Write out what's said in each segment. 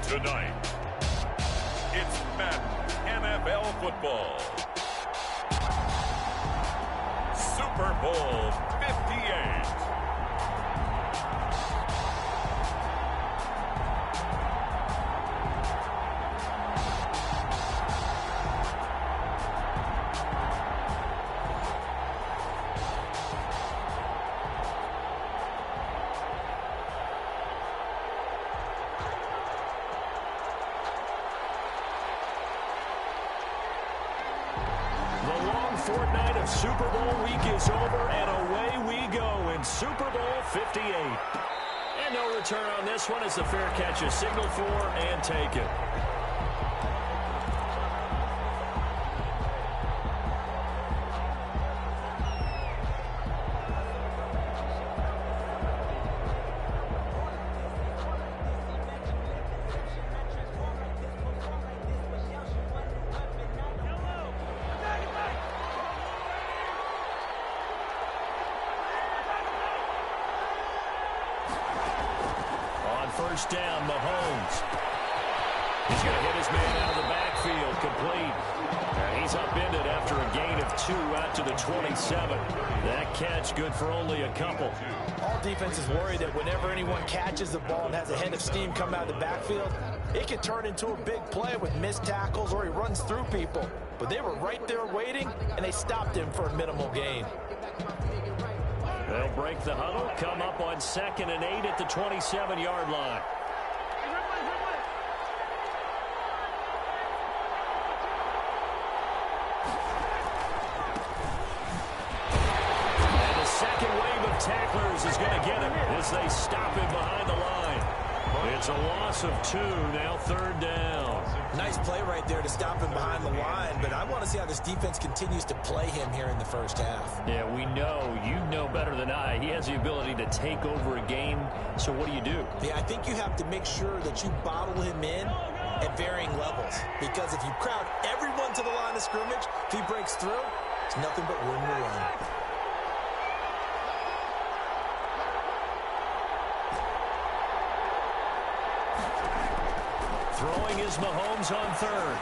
Tonight, it's Madden NFL football. Super Bowl 58. Fortnight of Super Bowl week is over, and away we go in Super Bowl 58. And no return on this one as the fair catch is signaled for and taken. First down, Mahomes. He's going to hit his man out of the backfield, complete. And he's upended after a gain of 2 out to the 27. That catch good for only a couple. All defenses worry that whenever anyone catches the ball and has a head of steam come out of the backfield, it can turn into a big play with missed tackles or he runs through people. But they were right there waiting, and they stopped him for a minimal gain. They'll break the huddle, come up on 2nd and 8 at the 27-yard line. And the second wave of tacklers is going to get him as they stop him behind the line. It's a loss of 2, now 3rd down. Nice play right there to stop him behind the line, but I want to see how this defense continues to play him here in the first half. Yeah, we know. You know better than I. He has the ability to take over a game, so what do? Yeah, I think you have to make sure that you bottle him in at varying levels, because if you crowd everyone to the line of scrimmage, if he breaks through, it's nothing but room to run. Throwing is Mahomes on 3rd.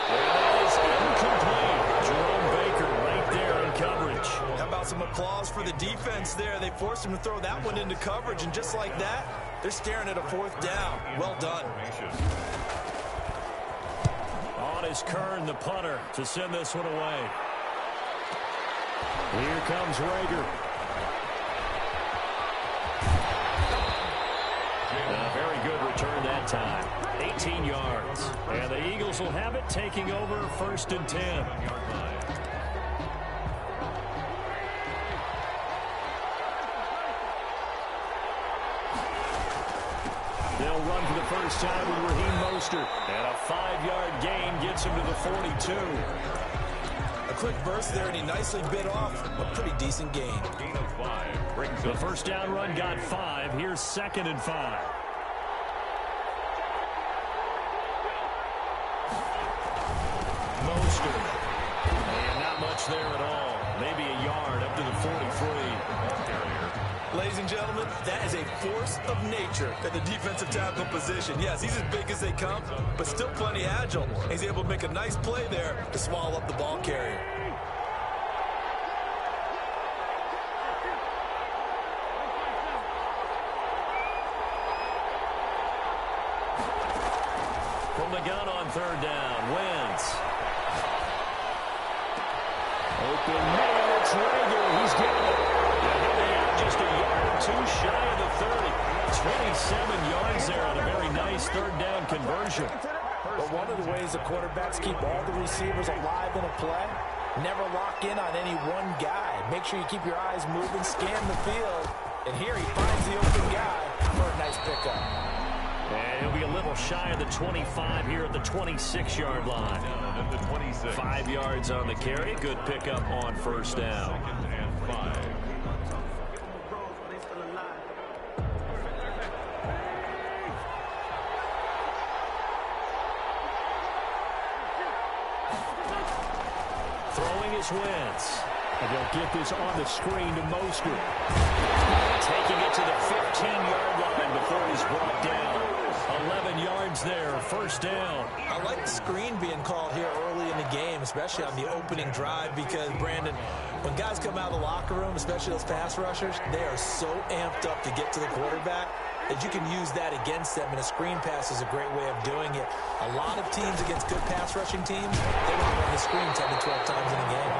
And that is incomplete. Jerome Baker right there in coverage. How about some applause for the defense there? They forced him to throw that one into coverage, and just like that, they're staring at a 4th down. Well done. On is Kern, the punter, to send this one away. Here comes Rager. A very good return that time. 18 yards. And the Eagles will have it, taking over 1st and 10. They'll run for the first time with Raheem Mostert. And a 5-yard gain gets him to the 42. A quick burst there, and he nicely bit off a pretty decent gain. Gain of 5. The first down run got 5. Here's 2nd and 5. Mostert. And not much there at all. Maybe a yard up to the 43. Ladies and gentlemen, that is a force of nature at the defensive tackle position. Yes, he's as big as they come, but still plenty agile. He's able to make a nice play there to swallow up the ball carrier. From the gun on 3rd down, Wentz. Open man, it's Rager. He's getting it. Just a yard or 2 shy of the 30. 27 yards there on a very nice 3rd down conversion. But one of the ways the quarterbacks keep all the receivers alive in a play, never lock in on any one guy. Make sure you keep your eyes moving, scan the field. And here he finds the open guy for a nice pickup. And he'll be a little shy of the 25 here at the 26-yard line. 5 yards on the carry. Good pickup on 1st down. 2nd and 5. Throwing is Wentz. And they'll get this on the screen to Mostert. Taking it to the 15-yard line before he's brought down. 11 yards first down. I like the screen being called here early in the game, especially on the opening drive, because, Brandon, when guys come out of the locker room, especially those pass rushers, they are so amped up to get to the quarterback that you can use that against them, and a screen pass is a great way of doing it. A lot of teams against good pass rushing teams, they want to run the screen 10 to 12 times in a game.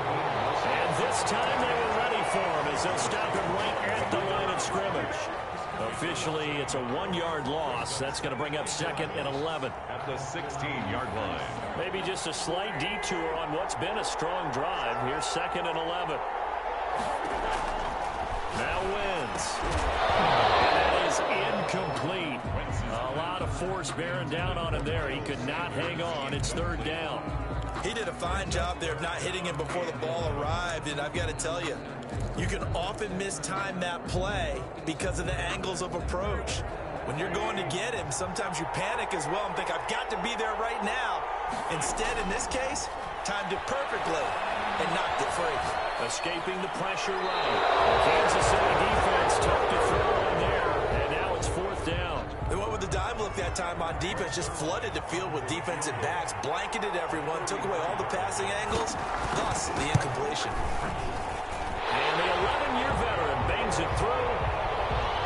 And this time they were ready for him as they'll stop him right at the line of scrimmage. Officially, it's a 1-yard loss. That's going to bring up 2nd and 11. At the 16-yard line. Maybe just a slight detour on what's been a strong drive. Here's 2nd and 11. Now wins. And that is incomplete. A lot of force bearing down on him there. He could not hang on. It's 3rd down. He did a fine job there of not hitting him before the ball arrived, and I've got to tell you, you can often mistime that play because of the angles of approach. When you're going to get him, sometimes you panic as well and think, I've got to be there right now. Instead, in this case, timed it perfectly and knocked it free. Escaping the pressure run. Kansas City defense tough to throw on there, and now it's 4th down. They went with the dime look that time on defense, just flooded the field with defensive backs, blanketed everyone, took away all the passing angles, thus the incompletion. And the 11-year veteran bangs it through.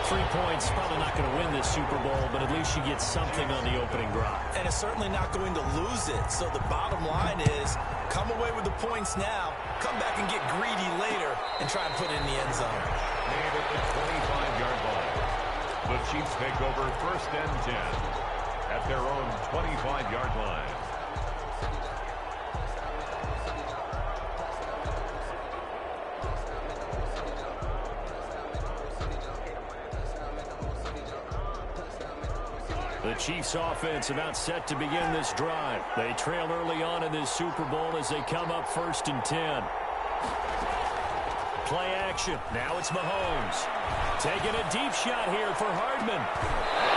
3 points, probably not going to win this Super Bowl, but at least you get something on the opening drive. And it's certainly not going to lose it. So the bottom line is, come away with the points now, come back and get greedy later, and try and put it in the end zone. Made at the 25-yard line. The Chiefs take over 1st and 10 at their own 25-yard line. The Chiefs offense about set to begin this drive. They trail early on in this Super Bowl as they come up 1st and 10. Play action. Now it's Mahomes. Taking a deep shot here for Hardman.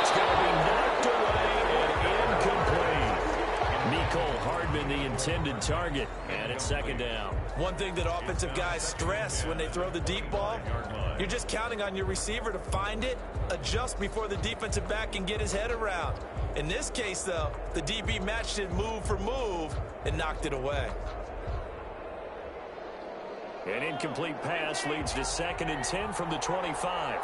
It's going to be knocked away and incomplete. Nicole Hardman, the intended target, and it's 2nd down. One thing that offensive guys stress when they throw the deep ball, you're just counting on your receiver to find it, adjust before the defensive back can get his head around. In this case, though, the DB matched it move for move and knocked it away. An incomplete pass leads to 2nd and 10 from the 25.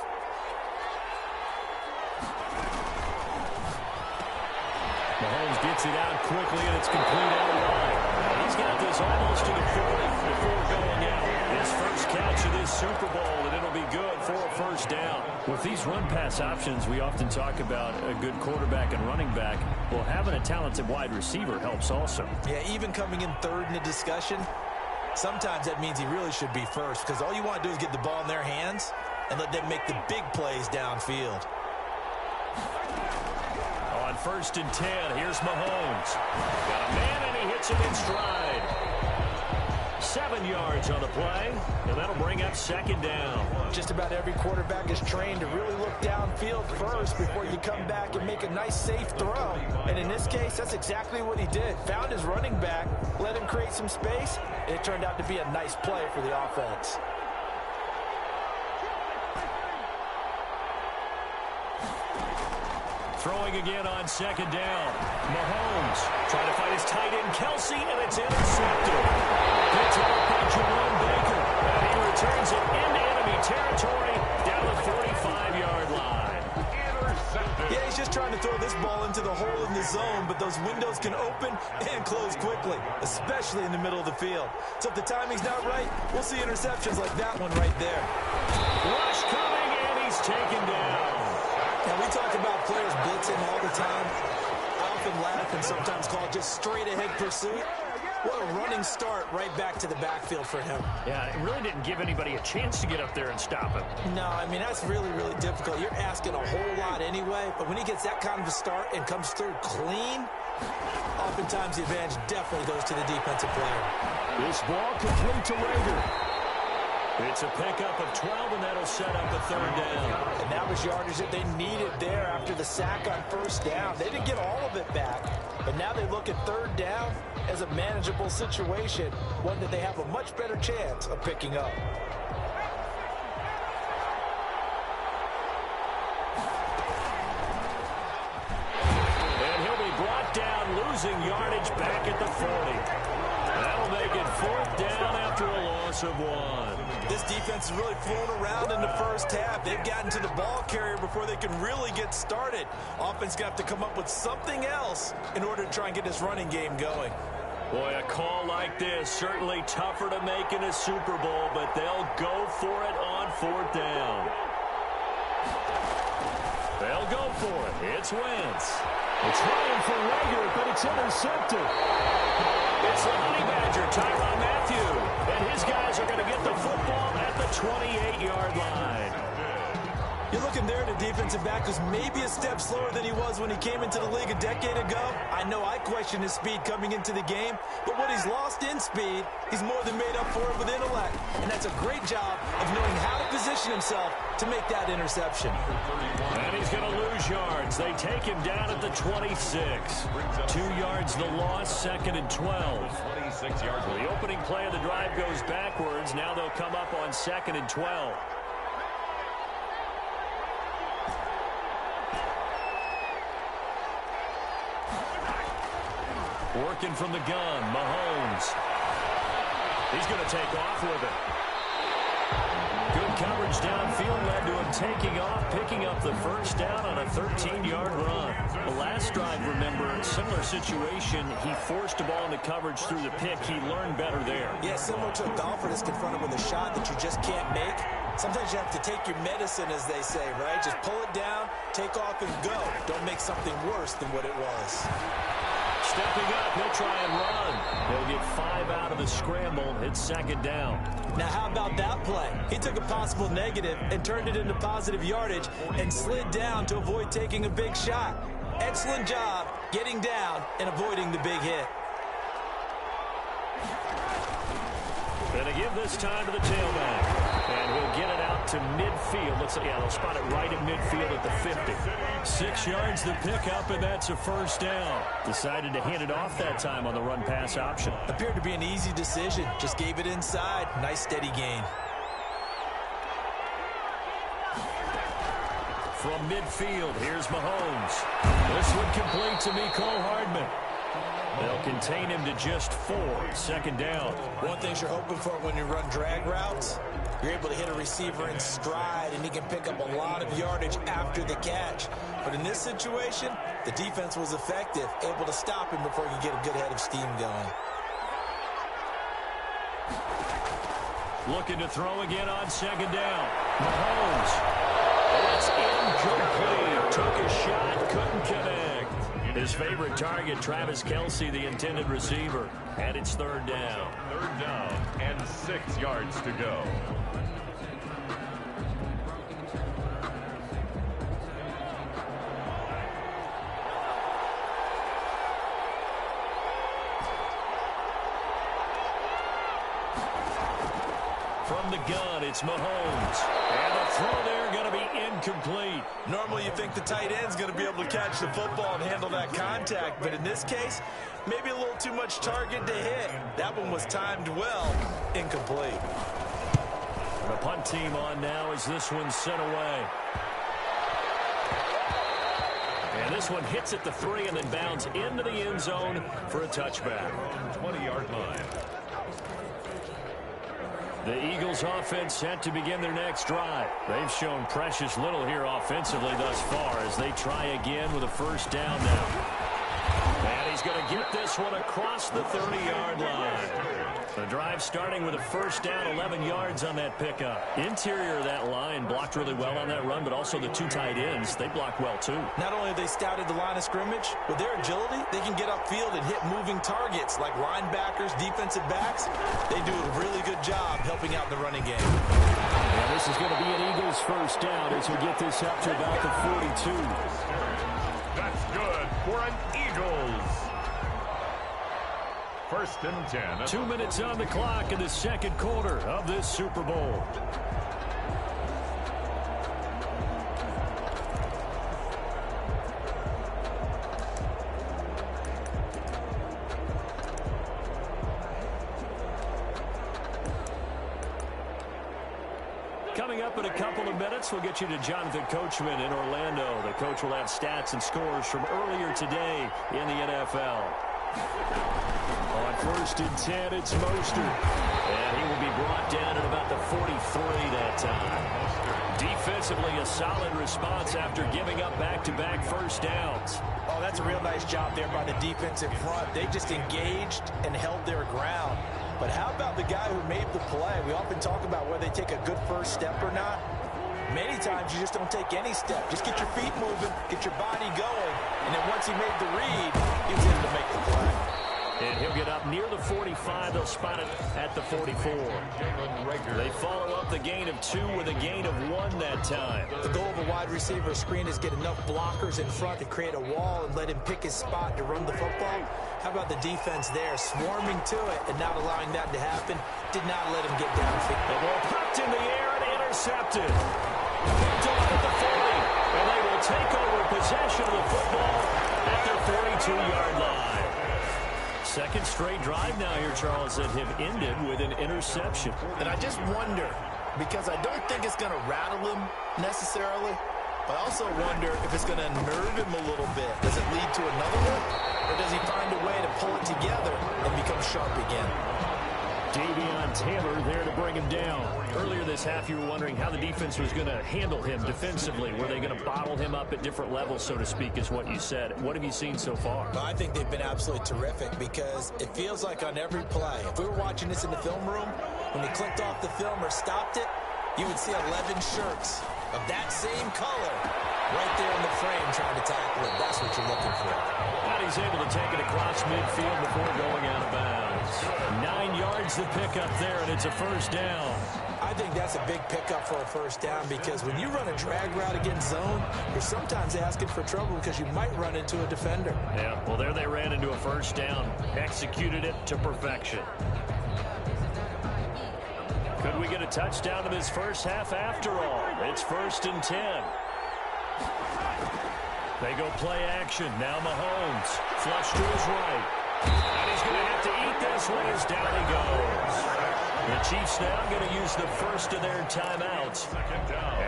Mahomes gets it out quickly, and it's complete out wide. He's got this almost to the 40 before going out. His first catch of this Super Bowl, and it'll be good for a 1st down. With these run-pass options, we often talk about a good quarterback and running back. Well, having a talented wide receiver helps also. Yeah, even coming in 3rd in the discussion, sometimes that means he really should be first, because all you want to do is get the ball in their hands and let them make the big plays downfield. On 1st and 10, here's Mahomes. Got a man, and he hits him in stride. 7 yards on the play, and that'll bring up 2nd down. Just about every quarterback is trained to really look downfield first before you come back and make a nice, safe throw. And in this case, that's exactly what he did. Found his running back, let him create some space, and it turned out to be a nice play for the offense. Throwing again on 2nd down. Mahomes trying to fight his tight end, Kelsey, and it's intercepted. Picked off by Jerome Baker. And he returns it into enemy territory down the 45-yard line. Intercepted. Yeah, he's just trying to throw this ball into the hole in the zone, but those windows can open and close quickly, especially in the middle of the field. So if the timing's not right, we'll see interceptions like that one right there. Rush coming, and he's taken down. And we talk about players blitzing all the time. I often laugh and sometimes call it just straight-ahead pursuit. What a running start right back to the backfield for him. Yeah, it really didn't give anybody a chance to get up there and stop him. No, I mean, that's really, really difficult. You're asking a whole lot anyway, but when he gets that kind of a start and comes through clean, oftentimes the advantage definitely goes to the defensive player. This ball complete to Rager. It's a pickup of 12, and that'll set up a 3rd down. And that was yardage that they needed there after the sack on 1st down. They didn't get all of it back, but now they look at 3rd down as a manageable situation, one that they have a much better chance of picking up. And he'll be brought down losing yardage back at the 40. That'll make it 4th down after a loss of 1. This defense is really flown around in the first half. They've gotten to the ball carrier before they can really get started. Offense got to come up with something else in order to try and get this running game going. Boy, a call like this, certainly tougher to make in a Super Bowl, but they'll go for it on 4th down. They'll go for it. It's Wentz. It's running for Rager, but it's intercepted. It's the Honey Badger, Tyrann Mathieu, and his guys are going to get the football at the 28-yard line. You're looking there at a defensive back who's maybe a step slower than he was when he came into the league a decade ago. I know I questioned his speed coming into the game, but what he's lost in speed, he's more than made up for it with intellect. And that's a great job of knowing how to position himself to make that interception. And he's going to lose yards. They take him down at the 26. 2 yards the loss, 2nd and 12. 26 yards. Well, the opening play of the drive goes backwards. Now they'll come up on 2nd and 12. Working from the gun, Mahomes. He's going to take off with it. Good coverage downfield led to him taking off, picking up the 1st down on a 13-yard run. The last drive, remember, similar situation. He forced the ball into coverage through the pick. He learned better there. Yeah, similar to a golfer that's confronted with a shot that you just can't make. Sometimes you have to take your medicine, as they say, right? Just pull it down, take off, and go. Don't make something worse than what it was. Stepping up, he'll try and run. They'll get 5 out of the scramble. It's 2nd down. Now, how about that play? He took a possible negative and turned it into positive yardage and slid down to avoid taking a big shot. Excellent job getting down and avoiding the big hit. Going to give this time to the tailback. And he'll get it out to midfield. Let's see, yeah, they'll spot it right at midfield at the 50. 6 yards the pickup, and that's a 1st down. Decided to hand it off that time on the run-pass option. Appeared to be an easy decision. Just gave it inside. Nice steady gain. From midfield, here's Mahomes. This one complete to Mecole Hardman. They'll contain him to just 4. 2nd down. One thing you're hoping for when you run drag routes, you're able to hit a receiver in stride, and he can pick up a lot of yardage after the catch. But in this situation, the defense was effective, able to stop him before he could get a good head of steam going. Looking to throw again on 2nd down. Mahomes. It's incomplete. Took a shot, couldn't connect. His favorite target, Travis Kelce, the intended receiver. And it's 3rd down. 3rd down and 6 yards to go. From the gun, it's Mahomes. And the throw there going to be incomplete. Normally you think the tight end's going to be able to catch the football and handle that contact, but in this case, maybe a little too much target to hit. That one was timed well. Incomplete. The punt team on now as this one's sent away. And this one hits at the 3 and then bounds into the end zone for a touchback. 20-yard line. The Eagles offense set to begin their next drive. They've shown precious little here offensively thus far as they try again with a 1st down now. And he's going to get this one across the 30-yard line. The drive starting with a 1st down, 11 yards on that pickup. Interior of that line blocked really well on that run, but also the 2 tight ends, they blocked well too. Not only have they scouted the line of scrimmage, with their agility, they can get upfield and hit moving targets like linebackers, defensive backs. They do a really good job helping out the running game. And this is going to be an Eagles 1st down as we get this up to about the 42. That's good for an Eagles. 1st and 10. 2 minutes on the clock in the 2nd quarter of this Super Bowl. Coming up in a couple of minutes, we'll get you to Jonathan Coachman in Orlando. The coach will have stats and scores from earlier today in the NFL. On 1st and 10, it's Mostert. And he will be brought down at about the 43 that time. Defensively, a solid response after giving up back-to-back first downs. Oh, that's a real nice job there by the defense in front. They just engaged and held their ground. But how about the guy who made the play? We often talk about whether they take a good first step or not. Many times you just don't take any step. Just get your feet moving, get your body going, and then once he made the read, he was able to make the play. And he'll get up near the 45. They'll spot it at the 44. They follow up the gain of 2 with a gain of 1 that time. The goal of a wide receiver screen is get enough blockers in front to create a wall and let him pick his spot to run the football. How about the defense there, swarming to it and not allowing that to happen? Did not let him get downfield. The ball popped in the air and intercepted. Picked off at the 40, and they will take over possession of the football at their 42-yard line. Second straight drive now here, Charles, that have ended with an interception. And I just wonder, because I don't think it's going to rattle him necessarily, but I also wonder if it's going to nerve him a little bit. Does it lead to another one? Or does he find a way to pull it together and become sharp again? Davion Taylor there to bring him down. Earlier this half, you were wondering how the defense was going to handle him defensively. Were they going to bottle him up at different levels, so to speak, is what you said. What have you seen so far? Well, I think they've been absolutely terrific because it feels like on every play, if we were watching this in the film room, when he clicked off the film or stopped it, you would see 11 shirts of that same color right there in the frame trying to tackle him. That's what you're looking for. And he's able to take it across midfield before going out of bounds. 9 yards to pick up there, and it's a first down. I think that's a big pickup for a first down because when you run a drag route against zone, you're sometimes asking for trouble because you might run into a defender. Yeah, well, there they ran into a first down. Executed it to perfection. Could we get a touchdown in this first half after all? It's 1st and 10. They go play action. Now Mahomes. Flush to his right. And he's going to have to eat this one as down he goes. The Chiefs now going to use the first of their timeouts,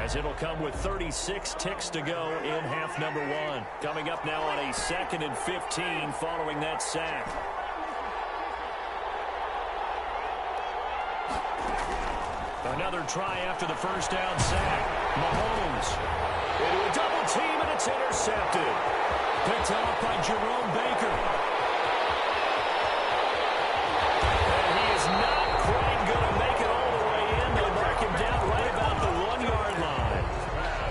as it'll come with 36 ticks to go in half number 1. Coming up now on a 2nd and 15 following that sack. Another try after the first down sack. Mahomes into a double team, and it's intercepted. Picked off by Jerome Baker. And he is not quite going to make it all the way in. They'll mark him down right about the 1-yard line.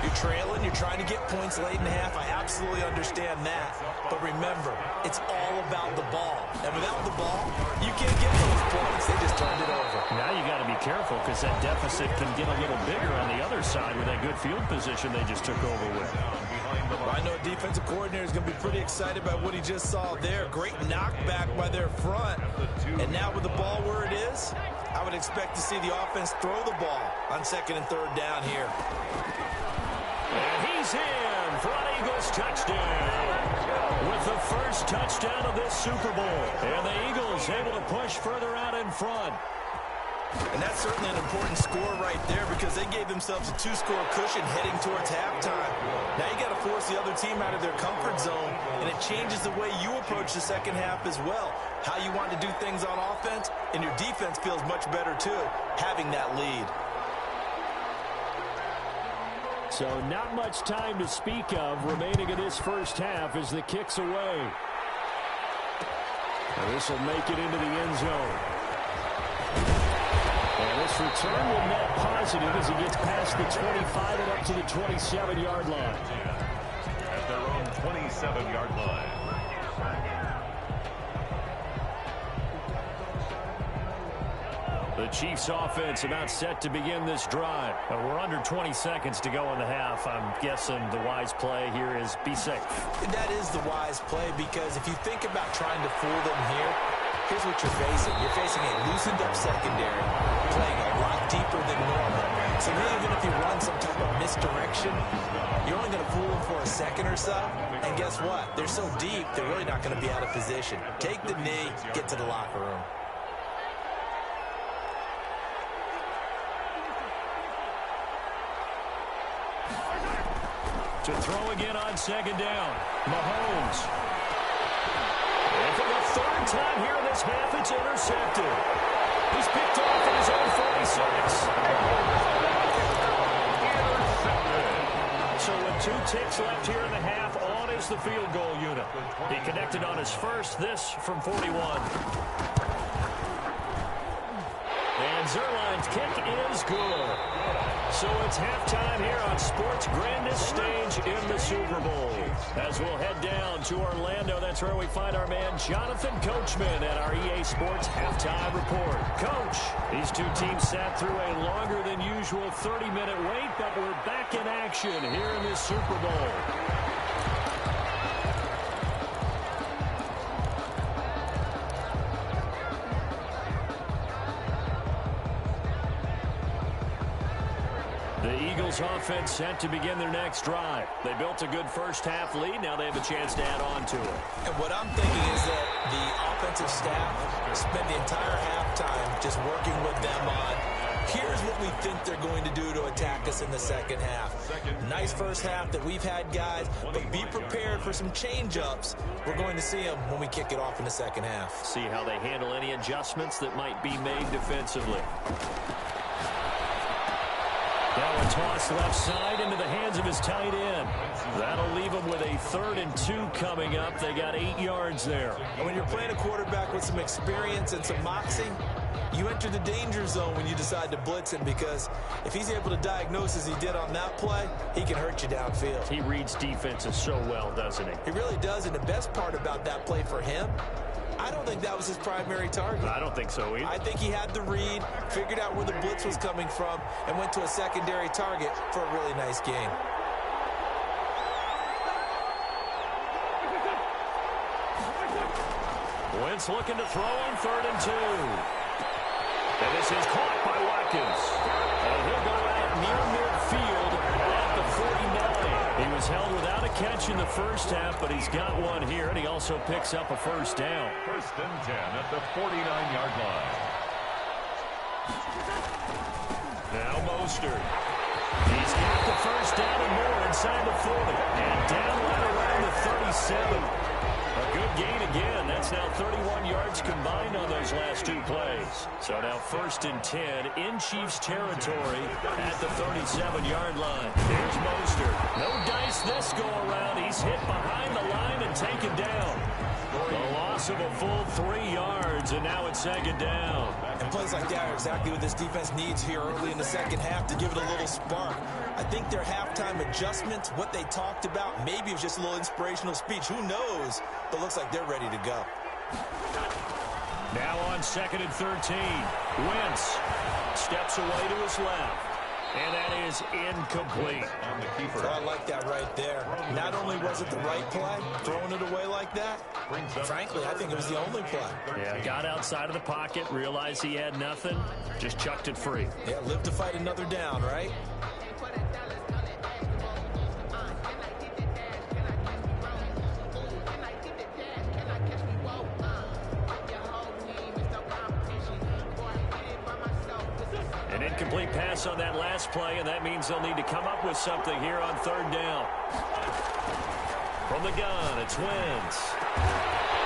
You're trailing. You're trying to get points late in the half. I absolutely understand that. But remember, it's all about the ball. And without the ball, you can't get those points. They just turned it over. Now you got to be careful because that deficit can get a little bigger on the other side with that good field position they just took over with. Well, I know a defensive coordinator is going to be pretty excited about what he just saw there. Great knockback by their front. And now with the ball where it is, I would expect to see the offense throw the ball on 2nd and 3rd down here. And he's in for an Eagles touchdown. With the first touchdown of this Super Bowl. And the Eagles able to push further out in front. And that's certainly an important score right there because they gave themselves a 2-score cushion heading towards halftime. Now you got to force the other team out of their comfort zone, and it changes the way you approach the second half as well. How you want to do things on offense, and your defense feels much better too, having that lead. So not much time to speak of remaining in this first half as the kick's away. This will make it into the end zone. And this return will net positive as he gets past the 25 and up to the 27-yard line. At their own 27-yard line. The Chiefs offense about set to begin this drive. We're under 20 seconds to go in the half. I'm guessing the wise play here is be safe. That is the wise play because if you think about trying to fool them here, here's what you're facing. You're facing a loosened up secondary, playing a lot deeper than normal. So even if you run some type of misdirection, you're only going to fool them for a second or so. And guess what? They're so deep, they're really not going to be out of position. Take the knee, get to the locker room. To throw again on 2nd down. Mahomes. And from the third time here in this half, it's intercepted. He's picked off at his own 46. So with 2 ticks left here in the half, on is the field goal unit. He connected on his first, this from 41. And Zerline's kick is good. So it's halftime here on sports' grandest stage in the Super Bowl. As we'll head down to Orlando, that's where we find our man Jonathan Coachman at our EA Sports Halftime Report. Coach, these two teams sat through a longer than usual 30-minute wait, but we're back in action here in this Super Bowl. Offense set to begin their next drive. They built a good first-half lead. Now they have a chance to add on to it. And what I'm thinking is that the offensive staff spent the entire halftime just working with them on, here's what we think they're going to do to attack us in the second half. Nice first half that we've had, guys, but be prepared for some change-ups. We're going to see them when we kick it off in the second half. See how they handle any adjustments that might be made defensively. Now a toss left side into the hands of his tight end. That'll leave him with a 3rd and 2 coming up. They got 8 yards there. And when you're playing a quarterback with some experience and some moxie, you enter the danger zone when you decide to blitz him, because if he's able to diagnose as he did on that play, he can hurt you downfield. He reads defenses so well, doesn't he? He really does, and the best part about that play for him, I don't think that was his primary target. I don't think so either. I think he had the read, figured out where the blitz was coming from, and went to a secondary target for a really nice gain. Wentz looking to throw on 3rd and 2. And this is caught by Watkins. And he'll go out near midfield at the 49. He was held without a catch in the first half, but he's got one here, and he also picks up a first down. 1st and 10 at the 49-yard line. Now Mostert. He's got the first down and more inside the 40. And down right around the 37. A good gain again. That's now 31 yards combined on those last 2 plays. So now 1st and 10 in Chiefs territory at the 37-yard line. Here's Mostert. No dice this go around. He's hit behind the line and taken down. The loss of a full 3 yards, and now it's 2nd down. And plays like that are exactly what this defense needs here early in the second half to give it a little spark. I think their halftime adjustments, what they talked about, maybe it was just a little inspirational speech. Who knows? But looks like they're ready to go. Now on 2nd and 13. Wentz steps away to his left. And that is incomplete. On the keeper. So I like that right there. Not only was it the right play, throwing it away like that, frankly, I think it was the only play. Yeah, got outside of the pocket, realized he had nothing, just chucked it free. Yeah, live to fight another down, right? An incomplete pass on that last play, and that means they'll need to come up with something here on 3rd down. From the gun, it's Wentz.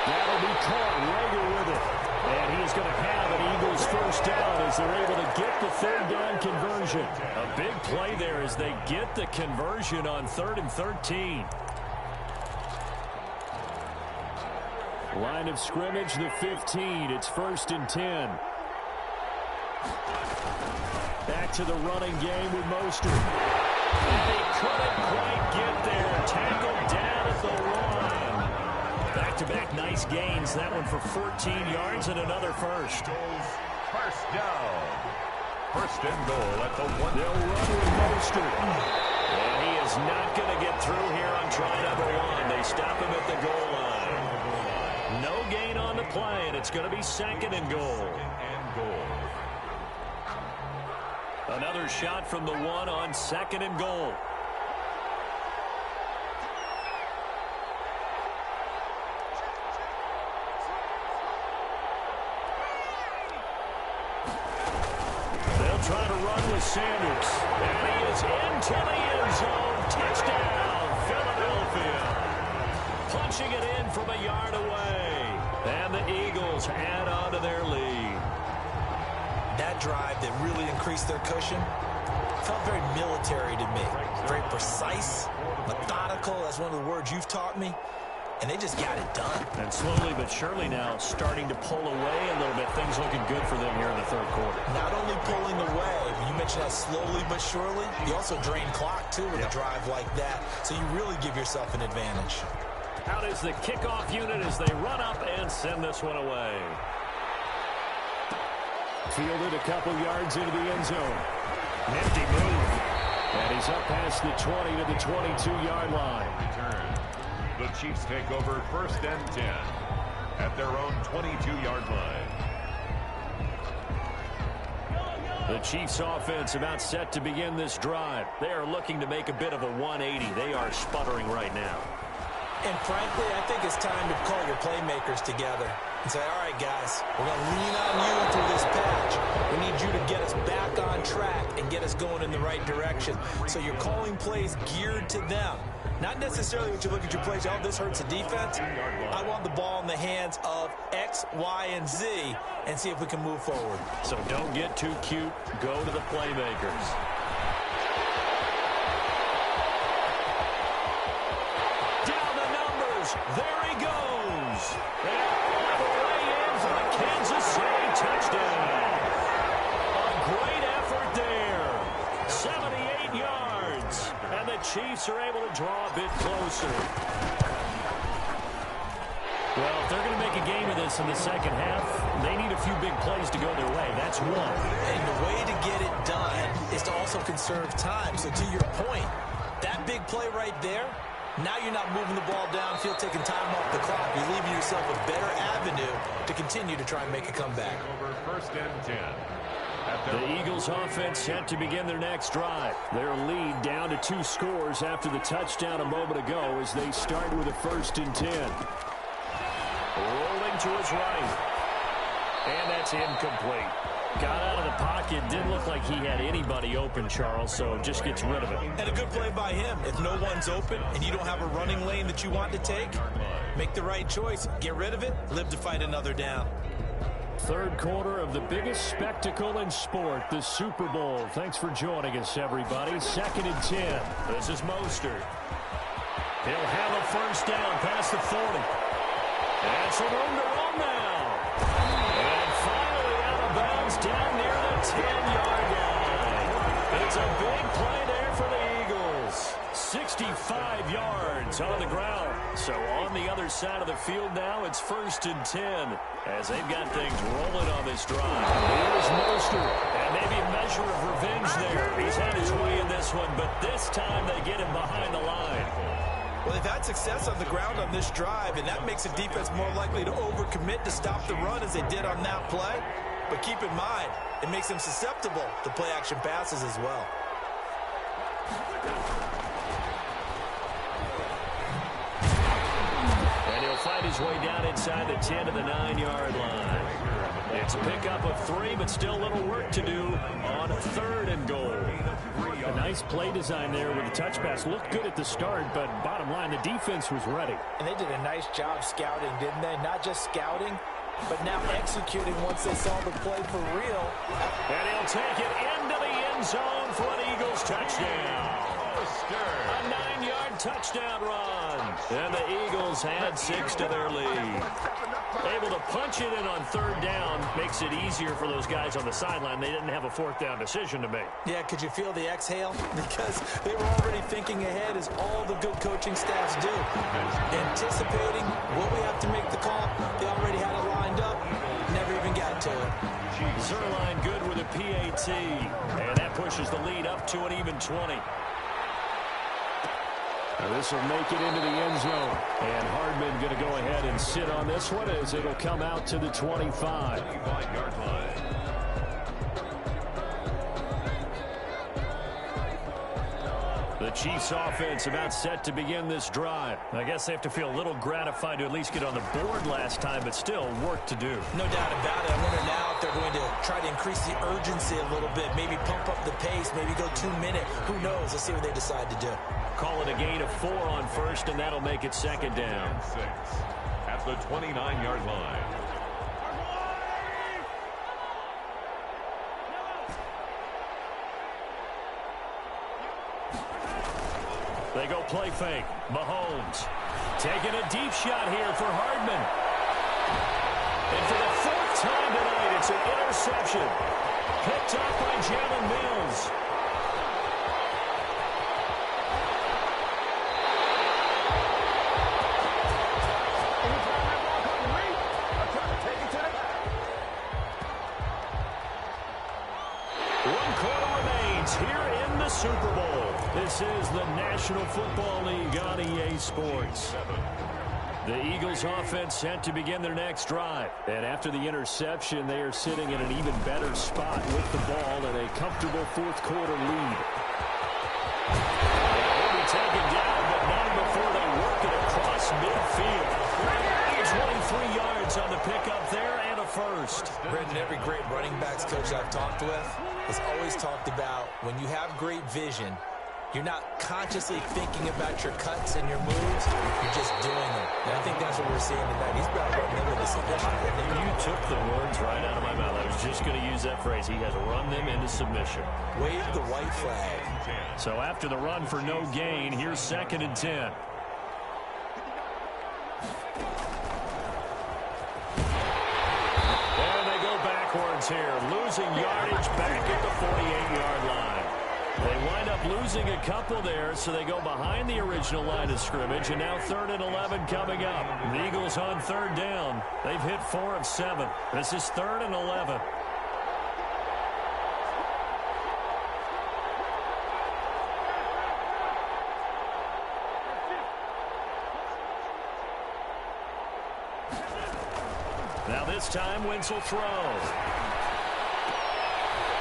That'll be caught. Rager with it. And he's going to have an Eagles first down as they're able to get the 3rd down conversion. A big play there as they get the conversion on 3rd and 13. Line of scrimmage, the 15. It's 1st and 10. Back to the running game with Mostert. And they couldn't quite get there. Tackled down at the 1. Back-to-back nice gains. That one for 14 yards and another first. First down. 1st and goal at the 1. They'll run with Mostert. And he is not going to get through here on try number 1. They stop him at the goal line. No gain on the play, and it's going to be 2nd and goal. Another shot from the 1 on 2nd and goal. They'll try to run with Sanders. And he is into the end zone. Touchdown, Philadelphia. Punching it in from a yard away. And Eagles add on to their lead. That drive that really increased their cushion felt very military to me. Very precise, methodical. That's one of the words you've taught me. And they just got it done. And slowly but surely now starting to pull away a little bit. Things looking good for them here in the third quarter. Not only pulling away, you mentioned that slowly but surely, you also drain clock, too, with a drive like that. So you really give yourself an advantage. Out is the kickoff unit as they run up and send this one away. Fielded a couple yards into the end zone. Nifty move. And he's up past the 20 to the 22-yard line. Return. The Chiefs take over first and 10 at their own 22-yard line. The Chiefs offense about set to begin this drive. They are looking to make a bit of a 180. They are sputtering right now. And frankly, I think it's time to call your playmakers together and say, all right, guys, we're going to lean on you through this patch. We need you to get us back on track and get us going in the right direction. So you're calling plays geared to them. Not necessarily when you look at your plays, oh, this hurts the defense. I want the ball in the hands of X, Y, and Z and see if we can move forward. So don't get too cute. Go to the playmakers. Down the numbers. There he goes. And all the way in for the Kansas City touchdown. A great effort there. 78 yards. And the Chiefs are able to draw a bit closer. Well, if they're going to make a game of this in the second half, they need a few big plays to go their way. That's one. And the way to get it done is to also conserve time. So to your point, that big play right there, now you're not moving the ball downfield, taking time off the clock. You're leaving yourself a better avenue to continue to try and make a comeback. Over first and 10. The Eagles offense set to begin their next drive. Their lead down to 2 scores after the touchdown a moment ago as they start with a first and 10. Rolling to his right. And that's incomplete. Got out of the pocket. Didn't look like he had anybody open, Charles, so just gets rid of it. And a good play by him. If no one's open and you don't have a running lane that you want to take, make the right choice. Get rid of it. Live to fight another down. Third quarter of the biggest spectacle in sport, the Super Bowl. Thanks for joining us, everybody. Second and 10. This is Mostert. He'll have a first down past the 40. And some room to run now. And finally out of bounds down near the 10-yard line. It's a big play there for the Eagles. 65 yards on the ground. So on the other side of the field now, it's first and 10 as they've got things rolling on this drive. Here's Mostert. And maybe a measure of revenge there. He's had his way in this one, but this time they get him behind the line. Well, they've had success on the ground on this drive, and that makes the defense more likely to overcommit to stop the run as they did on that play. But keep in mind, it makes them susceptible to play-action passes as well. And he'll find his way down inside the 10 to the 9-yard line. It's a pickup of 3, but still a little work to do on 3rd and goal. A nice play design there with the touch pass. Looked good at the start, but bottom line, the defense was ready. And they did a nice job scouting, didn't they? Not just scouting, but now executing once they saw the play for real. And he'll take it into the end zone for an Eagles touchdown. A 9-yard touchdown run. And the Eagles add 6 to their lead. Able to punch it in on 3rd down makes it easier for those guys on the sideline. They didn't have a 4th down decision to make. Yeah, could you feel the exhale? Because they were already thinking ahead, as all the good coaching staffs do. Anticipating what we have to make the call. They already had it lined up. Never even got to it. Zerline good with a PAT. And that pushes the lead up to an even 20. This will make it into the end zone. And Hardman going to go ahead and sit on this one as it'll come out to the 25-yard line. The Chiefs offense about set to begin this drive. I guess they have to feel a little gratified to at least get on the board last time, but still work to do. No doubt about it. I wonder now if they're going to try to increase the urgency a little bit, maybe pump up the pace, maybe go 2-minute. Who knows? Let's see what they decide to do. Call it a gain of 4 on 1st, and that'll make it 2nd down. 6 at the 29-yard line. They go play fake. Mahomes taking a deep shot here for Hardman. And for the fourth time tonight, it's an interception. Picked up by Jalen Mills. One quarter remains here in the Super Bowl. This is the National Football League on EA Sports. The Eagles offense set to begin their next drive. And after the interception, they are sitting in an even better spot with the ball and a comfortable fourth quarter lead. They'll be taken down, but not before they work it across midfield. 23 yards on the pickup there and a first. Brendan, every great running backs coach I've talked with has always talked about when you have great vision, you're not consciously thinking about your cuts and your moves. You're just doing them. And I think that's what we're seeing tonight. He's about running them into submission. You took the words right out of my mouth. I was just going to use that phrase. He has run them into submission. Wave the white flag. So after the run for no gain, here's 2nd and 10. And they go backwards here. Losing yardage back at the 48-yard line. They wind up losing a couple there, so they go behind the original line of scrimmage, and now 3rd and 11 coming up. The Eagles on 3rd down. They've hit 4 of 7. This is 3rd and 11. Now this time, Wentz will throw.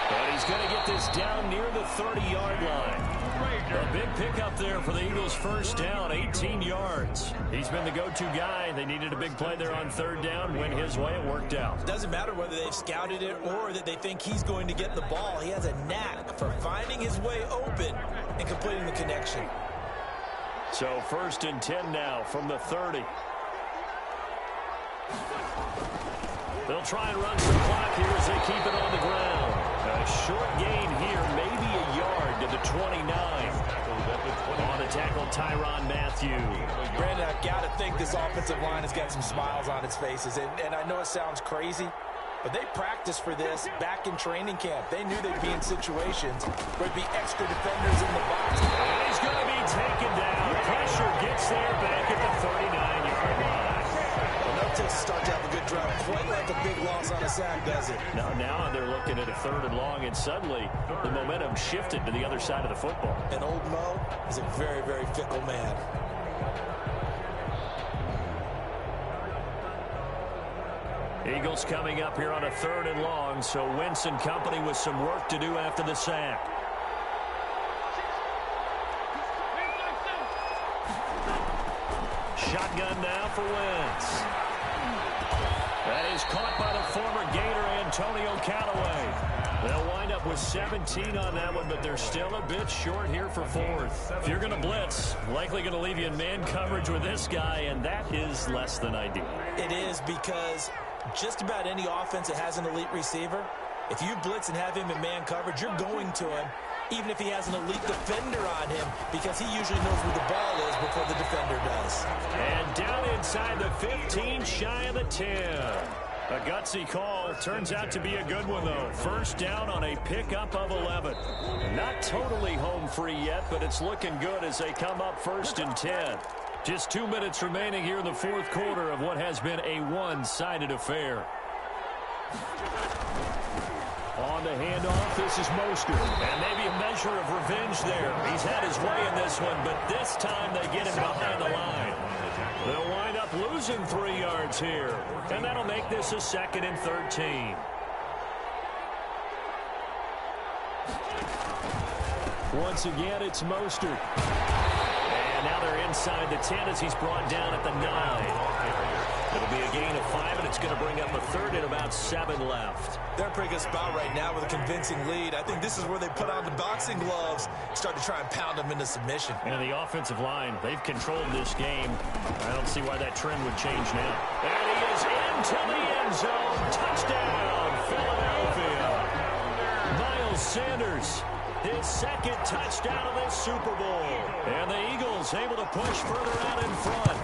But he's going to get this down near the 30-yard line. A big pickup there for the Eagles' first down, 18 yards. He's been the go-to guy. They needed a big play there on 3rd down. Went his way. It worked out. It doesn't matter whether they've scouted it or that they think he's going to get the ball. He has a knack for finding his way open and completing the connection. So 1st and 10 now from the 30. They'll try and run some clock here as they keep it on the ground. A short gain here, maybe a yard to the 29. On the tackle, Tyrann Mathieu. Brandon, I've got to think this offensive line has got some smiles on its faces. And I know it sounds crazy, but they practiced for this back in training camp. They knew they'd be in situations where there'd be extra defenders in the box. And he's going to be taken down. Pressure gets there back at the 39-yard line. Takes start to have a good drive. Quite like a big loss on a sack, does it? Now they're looking at a 3rd and long, and suddenly the momentum shifted to the other side of the football. And old Mo is a very, very fickle man. Eagles coming up here on a 3rd and long, so Wentz and company with some work to do after the sack. Shotgun now for Wentz. That is caught by the former Gator, Antonio Callaway. They'll wind up with 17 on that one, but they're still a bit short here for 4th. If you're going to blitz, likely going to leave you in man coverage with this guy, and that is less than ideal. It is, because just about any offense that has an elite receiver, if you blitz and have him in man coverage, you're going to him, even if he has an elite defender on him, because he usually knows where the ball is before the defender does. And down inside the 15, shy of the 10. A gutsy call. Turns out to be a good one, though. 1st down on a pickup of 11. Not totally home free yet, but it's looking good as they come up 1st and 10. Just 2 minutes remaining here in the 4th quarter of what has been a one-sided affair. On the handoff, this is Mostert. And maybe a measure of revenge there. He's had his way in this one, but this time they get him behind the line. They'll wind up losing 3 yards here. And that'll make this a 2nd and 13. Once again, it's Mostert. And now they're inside the 10 as he's brought down at the 9. It'll be a gain of 5, and it's going to bring up a 3rd and about 7 left. They're in a pretty good spot right now with a convincing lead. I think this is where they put on the boxing gloves, start to try and pound them into submission. And the offensive line, they've controlled this game. I don't see why that trend would change now. And he is into the end zone. Touchdown, Philadelphia. Miles Sanders his second touchdown of this Super Bowl. And the Eagles able to push further out in front.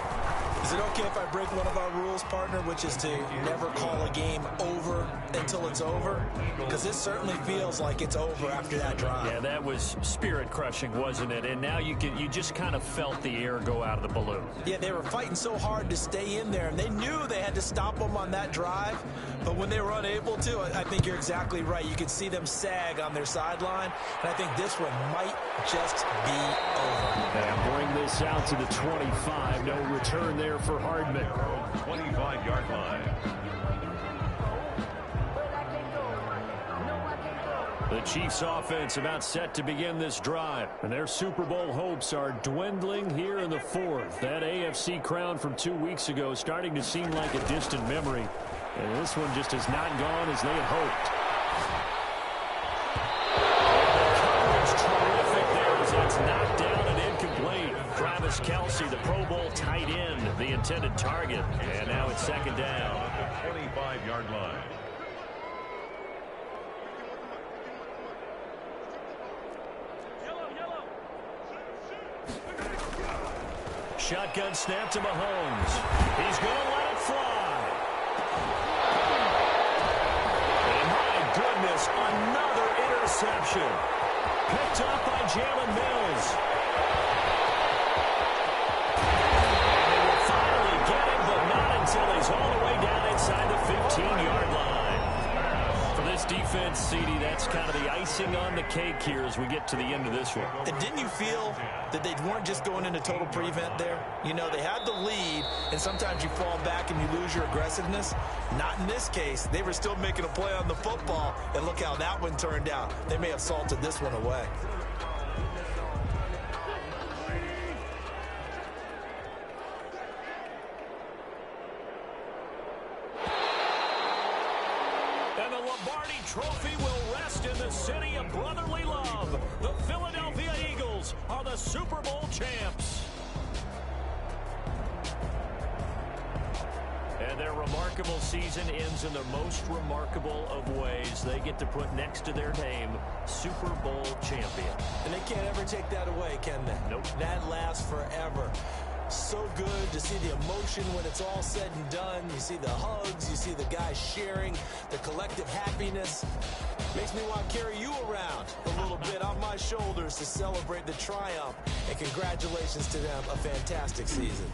Is it okay if I break one of our rules, partner, which is to never call a game over until it's over? Because this certainly feels like it's over after that drive. Yeah, that was spirit-crushing, wasn't it? And now you just kind of felt the air go out of the balloon. Yeah, they were fighting so hard to stay in there, and they knew they had to stop them on that drive. But when they were unable to, I think you're exactly right. You could see them sag on their sideline, and I think this one might just be over. And bring this out to the 25. No return there for Hardman. 25-yard line. The Chiefs offense about set to begin this drive, and their Super Bowl hopes are dwindling here in the fourth. That AFC crown from 2 weeks ago starting to seem like a distant memory, and this one just has not gone as they had hoped. The coverage terrific there as that's knocked down and incomplete. Travis Kelce, the Pro Bowl tight end, the intended target, and now it's second down. At the 25-yard line. Shotgun snap to Mahomes. He's going to let it fly. And my goodness, another interception. Picked up by Jalen Mills. And they will finally get him, but not until he's all the way down inside the 15-yard line. For this defense, CD, that's kind of the icing on the cake here as we get to the end of this one. And didn't you feel that they weren't just going into total prevent there? You know, they had the lead, and sometimes you fall back and you lose your aggressiveness. Not in this case. They were still making a play on the football, and look how that one turned out. They may have salted this one away. And the Lombardi Trophy will rest in the city of brotherly love. The Philadelphia Eagles are the Super Bowl champs. And their remarkable season ends in the most remarkable of ways. They get to put next to their name, Super Bowl champion. And they can't ever take that away, can they? Nope. That lasts forever. So good to see the emotion when it's all said and done. You see the hugs, you see the guys sharing, the collective happiness. Makes me want to carry you around a little bit on my shoulders to celebrate the triumph. And congratulations to them, a fantastic season.